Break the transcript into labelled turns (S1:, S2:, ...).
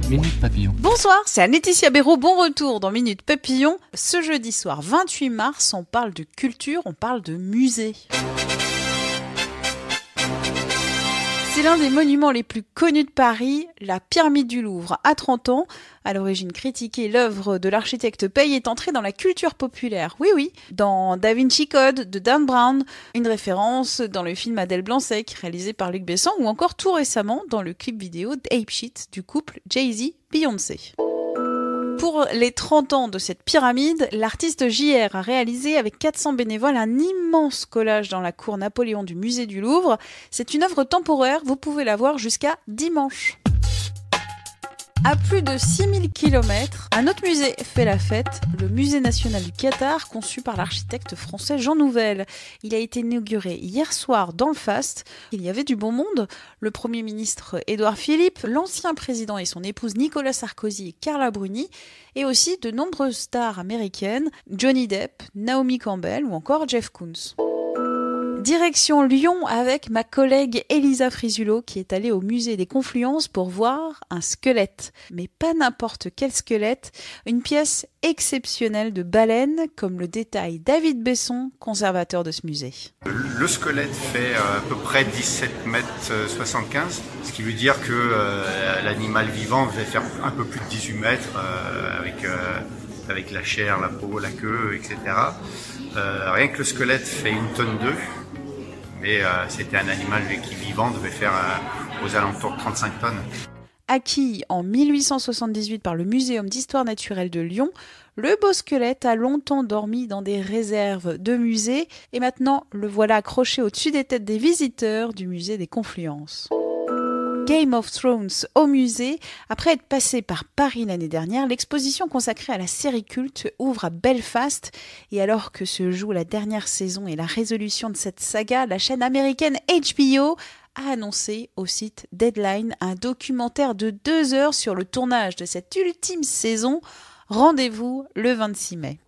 S1: Minute Papillon.
S2: Bonsoir, c'est Laetitia Béraud, bon retour dans Minute Papillon. Ce jeudi soir 28 mars, on parle de culture, on parle de musée. C'est l'un des monuments les plus connus de Paris, la pyramide du Louvre. À 30 ans, à l'origine critiquée, l'œuvre de l'architecte Paye est entrée dans la culture populaire. Oui, dans Da Vinci Code de Dan Brown, une référence dans le film Adèle Blanc-Sec, réalisé par Luc Besson, ou encore tout récemment dans le clip vidéo d'Ape Shit du couple Jay-Z-Beyoncé. Pour les 30 ans de cette pyramide, l'artiste JR a réalisé avec 400 bénévoles un immense collage dans la cour Napoléon du musée du Louvre. C'est une œuvre temporaire, vous pouvez la voir jusqu'à dimanche. À plus de 6000 km, un autre musée fait la fête, le Musée national du Qatar, conçu par l'architecte français Jean Nouvel. Il a été inauguré hier soir dans le Faste. Il y avait du bon monde. Le Premier ministre Édouard Philippe, l'ancien président et son épouse Nicolas Sarkozy et Carla Bruni, et aussi de nombreuses stars américaines, Johnny Depp, Naomi Campbell ou encore Jeff Koons. Direction Lyon avec ma collègue Elisa Frisulo qui est allée au musée des Confluences pour voir un squelette. Mais pas n'importe quel squelette, une pièce exceptionnelle de baleine, comme le détaille David Besson, conservateur de ce musée.
S3: Le squelette fait à peu près 17 mètres 75, ce qui veut dire que l'animal vivant devait faire un peu plus de 18 mètres avec la chair, la peau, la queue, etc. Rien que le squelette fait 1,2 tonne. Mais c'était un animal qui vivant devait faire aux alentours de 35 tonnes.
S2: Acquis en 1878 par le Muséum d'histoire naturelle de Lyon, le beau squelette a longtemps dormi dans des réserves de musées et maintenant le voilà accroché au-dessus des têtes des visiteurs du musée des Confluences. Game of Thrones au musée. Après être passé par Paris l'année dernière, l'exposition consacrée à la série culte ouvre à Belfast. Et alors que se joue la dernière saison et la résolution de cette saga, la chaîne américaine HBO a annoncé au site Deadline un documentaire de 2 heures sur le tournage de cette ultime saison. Rendez-vous le 26 mai.